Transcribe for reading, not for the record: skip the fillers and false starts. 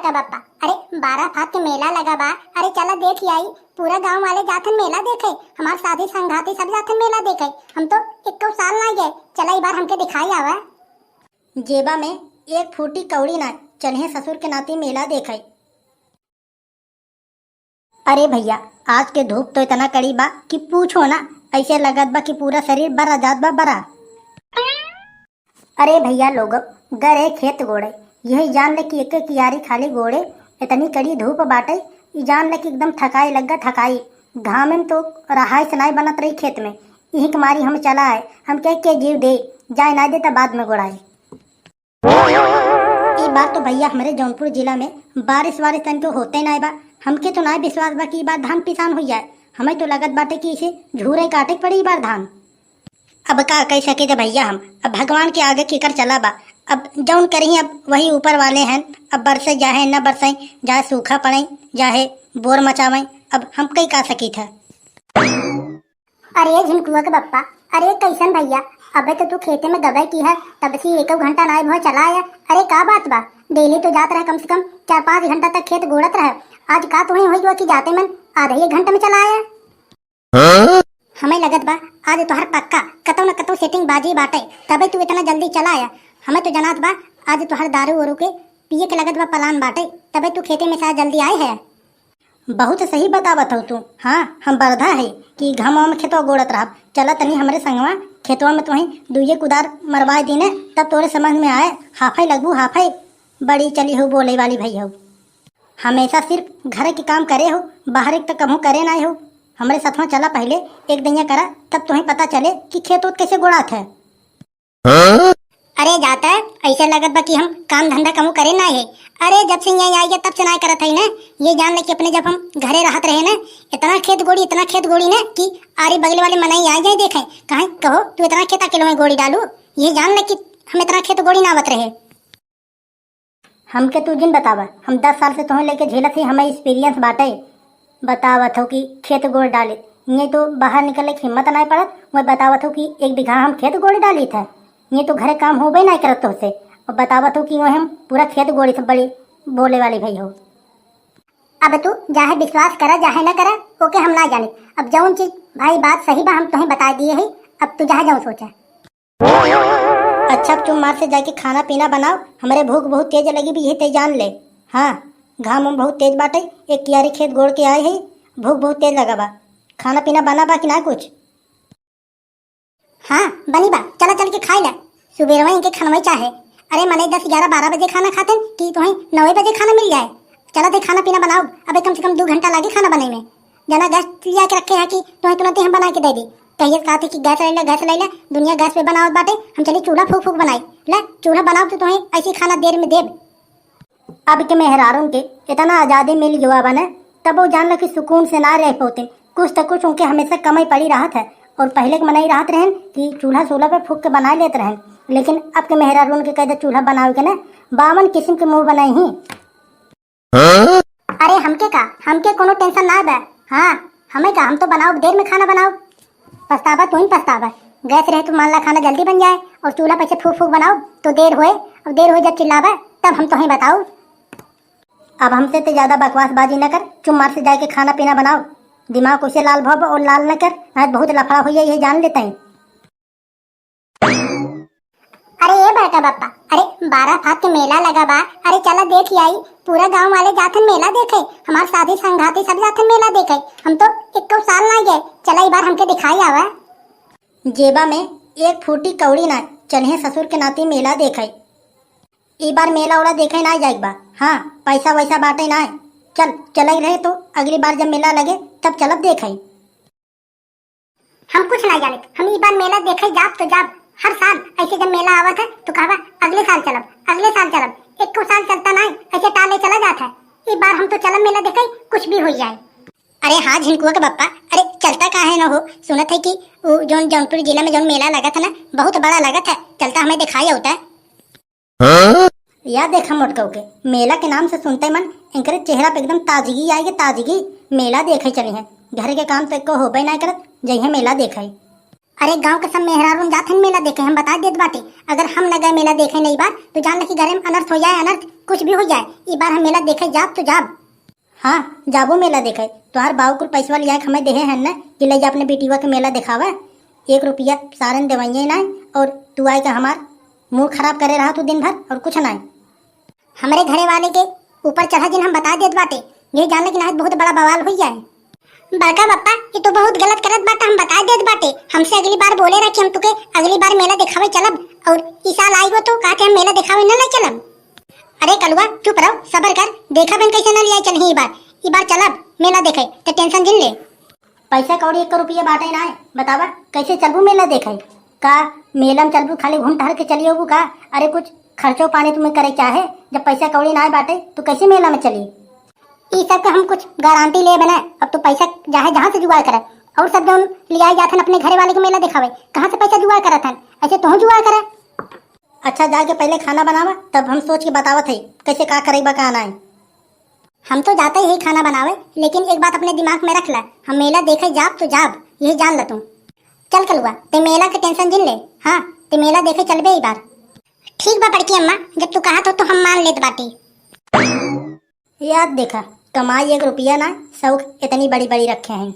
बेटा बापा, अरे 12 फात के मेला लगा बा। अरे चला देख आई। पूरा गांव वाले जाथन मेला देखे। हमार साथी संगाती सब जाथन मेला देखे। हम तो एक साल ना गए। चला एक बार हमके दिखाई आवा। जेबा में एक फूटी कौड़ी ना, चले ससुर के नाती मेला देखे। अरे भैया, आज के धूप तो इतना कड़ी बा कि पूछो ना। ऐसे लगत बा कि पूरा शरीर बरा जात बा बरा। अरे भैया लोग गए खेत गोड़े, यही जान ले कि एक कियारी खाली गोड़े। इतनी कड़ी धूप बाटे, ये जान ले कि एकदम थकाई लग थकाई। घाम में तो रहाई सनाई बनत रही खेत में। यही कुमारी हम चला आए। हम कह के जीव दे जाए ना दे तो बाद में गोड़ाए। ये बात तो भैया हमारे जौनपुर जिला में बारिश वारिश तन तो होते ना बा। हमके तो ना विश्वास बा कि बार धान पिसान हो जाए। हमें तो लगत बाटे कि इसे झूरे काटे पड़ी बार धान। अब का कह सके थे भैया हम। अब भगवान के आगे किकर चला बा। अब जौन करी अब वही ऊपर वाले हैं। अब बरसे जाए न बरसे, जाए सूखा पड़े जाए बोर मचावे। अब हम कई का सकी था। अरे झिनकुआ के बप्पा, अरे कैसन भैया, अबे तो तू खेते में दबाई की है। तब से 1 घंटा ना भो चला आया। अरे का बात बा, डेली तो जात रहे कम से कम 4-5 घंटा तक खेत गोड़त रहे। आज का तुम्हें हुई कि जाते मन आधा 1 घंटा में चला आया। हमें लगत बा आज तोहर पक्का कतौ न कतौ सेटिंग बाजी बाटे, तबे तू इतना जल्दी चला आया। हमें तो जनात बा आज तोहर दारू वारू के पिए के लगत बा पलान बाटे, तबे तू खेते में शायद जल्दी आए है। बहुत सही बतावत हो तू। हाँ, हम बरधा है कि घामवा में खेतवा गोड़त रहा। चला तनी हमारे संगवा खेतवा में तुम्हें दुइये कुदार मरवाए दीने, तब तोरे समझ में आए। हाफाई लगू हाफाई बड़ी चली हो बोले वाली भई हो। हमेशा सिर्फ घर के काम करे हो, बाहर एक तो कभू करे ना हो। हमारे साथ में चला पहले एक दैया करा, तब तुम्हें पता चले कि खेत उत कैसे गोड़ात है। अरे जाता है ऐसे लगत बा कि हम काम धंधा कमू करे ना है। अरे जब से यहाँ आई तब से ना करत है ना। ये जान ले कि अपने जब हम घरे रहत रहे ना, इतना खेत गोड़ी ना कि आरे बगल वाले मनाई आ जाए देखें कहे कहो तू इतना खेत अकेले में गोड़ी डालू। ये जान ले कि हम इतना खेत गोड़ी ना आवत रहे। हमके तू जिन बतावा, हम 10 साल से तुम्हें लेके झेलत ही, हमें एक्सपीरियंस बाटे। बतावत हो कि खेत गोड़ डाले, ये तो बाहर निकलने की हिम्मत नहीं पड़त। मैं बतावत हो कि 1 बीघा हम खेत गोड़ डाली था। ये तो घरे काम हो भी नहीं करत तो से। और बतावत हो कि वह हम पूरा खेत गोड़ी से बड़ी बोले वाली भई हो। अब तू चाहे विश्वास करा चाहे न करा, ओके हम ना जाने। अब जौन चीज भाई बात सही बा हम तुम्हें बता दिए है। अब तू जहाँ जाऊँ सोचा। अच्छा, अब तुम मार से जाके खाना पीना बनाओ। हमारे भूख बहुत तेज लगी भी, यही ते जान ले। हाँ, घाम हम बहुत तेज बाटे। एक कियारी खेत गोड़ के आए है, भूख बहुत तेज लगा बा। खाना पीना बना बा कि ना कुछ? हाँ बनी बा, चला चल के खाई ला। सुबह इनके खनवई चाहे। अरे मने 10, 11, 12 बजे खाना खाते कि तुम्हें 9 बजे खाना मिल जाए। चला दे खाना पीना बनाओ। अबे कम से कम 2 घंटा लगे खाना बने में। जना गैस लिया के रखे है कि तुम्हें तुरंत हम बना के दे दी। कहिए कहते कि गैस ले ला। दुनिया गैस पे बनावत बाटे, हम चली चूल्हा फूक फूक बनाई ला। चूल्हा बनाओ तो तुम्हें ऐसी खाना देर में देब। अब के मेहरारों के इतना आज़ादी मिल गया बने, तब वो जान लो कि सुकून से ना रह पाते। कुछ तो कुछ उनके हमेशा कमाई पड़ी राहत है। और पहले के मनाई राहत रहन कि चूल्हा सोलह पे फूक के बना लेते रहन। लेकिन अब के मेहरारून के कहते चूल्हा बनाओ के ना 52 किस्म के मुँह बनाई ही। अरे हमके कोनो टेंशन ना बा। हाँ हमें का, हम तो बनाओ देर में खाना बनाओ। पछतावा तो ही पछतावा। गैस रहे तो मान ला खाना जल्दी बन जाए, और चूल्हा पे फूक फूक बनाओ तो देर होए। अब देर हो जब चिल्लावा तब हम तुम्हें बताओ। अब हमसे तो ज्यादा बकवासबाजी न कर, चुप मार से जाके खाना पीना बनाओ। दिमाग उसे लाल भव और लाल न कर, आज बहुत लफड़ा हो जाए यही जान लेते हैं। अरे ये बेटा बापा, अरे 12 फात के मेला लगा बा। अरे चला देख आई। पूरा गांव वाले जाथन मेला देखे। हमार साथी संगाती सब जाथन मेला देखे। हम तो 1 साल ना गए। चला एक बार हमके दिखाई आवा। जेबा में एक फूटी कौड़ी ना, चले ससुर के नाती मेला देखे। एक बार मेला उड़ा देखे ना जाए बा। हाँ, पैसा वैसा बांटे ना। चल रहे तो अगली बार जब मेला लगे तब चलब देखे। हम कुछ ना जाने, हम इस बार मेला देखे जाब तो जाब। हर साल ऐसे जब मेला आवत है तो कहवा अगले साल चलब। 1 साल चलता ना, ऐसे टाले चला जाता है। इस बार हम तो चलब मेला देखे, कुछ भी हो जाए। अरे हाँ झिनकुआ के बप्पा, अरे चलता काहे ना हो। सुनत है कि जौनपुर जिला में जो मेला लगा था ना, बहुत बड़ा लगा था। चलता हमें दिखाई होता है। याद देखा मोटकऊ के मेला के नाम से सुनते मन इनके चेहरा पे एकदम ताजगी आएगी। ताजगी मेला देखे चले हैं। घर के काम तो एक हो ना करत, जही मेला देखे। अरे गांव के सब मेहरारून जात हैं मेला देखे। हम बता देत बाटे, अगर हम न गए मेला देखे नहीं बार तो जान ले कि घर में अनर्थ हो जाए। अनर्थ कुछ भी हो जाए इस बार हम मेला देखे जाब तो जाब। हाँ जाबो मेला देखे, तुहार बाबू कुल पैसवा लिया के हमें देहे हैं ना कि ले जा अपने बेटीवा के मेला दिखावा। 1 रुपया सारन देवाइए ना, और तू आए का हमार मूड खराब करे रहा तू दिन भर और कुछ ना। हमारे घरे वाले के ऊपर चढ़ा जिन हम बता देत बाटे, ये जानले कि ना बहुत बड़ा बवाल हो जाए। बड़का पप्पा ये तो बहुत गलत करत बाटे, हम बता देत बाटे। हमसे अगली बार बोले रहा कि हम तुके अगली बार मेला दिखावे चलब, और इस साल आई हो तो कहा कि हम मेला दिखावे न ले चलब। अरे कलुआ चुप रहो, सबर कर, देखा बन कैसे न लिया चल। ई बार चलब मेला देखे तो टेंशन जिन ले। पैसा कौड़ी 1 रुपया बाटे ना है, बतावा कैसे चलबू मेला देखे? का मेला में चलबू खाली घूम टहल के चलिए का? अरे कुछ खर्चो पानी तुम्हें करे चाहे, जब पैसा कौड़ी ना बाटे तो कैसे मेला में चली? इस सब का हम कुछ गारंटी ले बना। अब तो पैसा चाहे जहाँ से जुगाड़ करे, और सब जो लिया जाते अपने घरे वाले को मेला दिखावे, कहाँ से पैसा जुगाड़ करत हन? ऐसे तो जुगाड़ करे। अच्छा जाके पहले खाना बनावा, तब हम सोच के बतावत है कैसे का करेगा का ना है। हम तो जाते ही खाना बनावे, लेकिन एक बात अपने दिमाग में रख ला, हम मेला देखे जाब तो जाब, यही जान ल तू। चल कलुआ ते मेला के टेंशन जिन ले। हाँ ते मेला देखे चलबे ई बार। ठीक बा बड़की अम्मा, जब तू कहा तो हम मान लेत बाटी। याद देखा, कमाई 1 रुपया ना, शौक इतनी बड़ी बड़ी रखे हैं।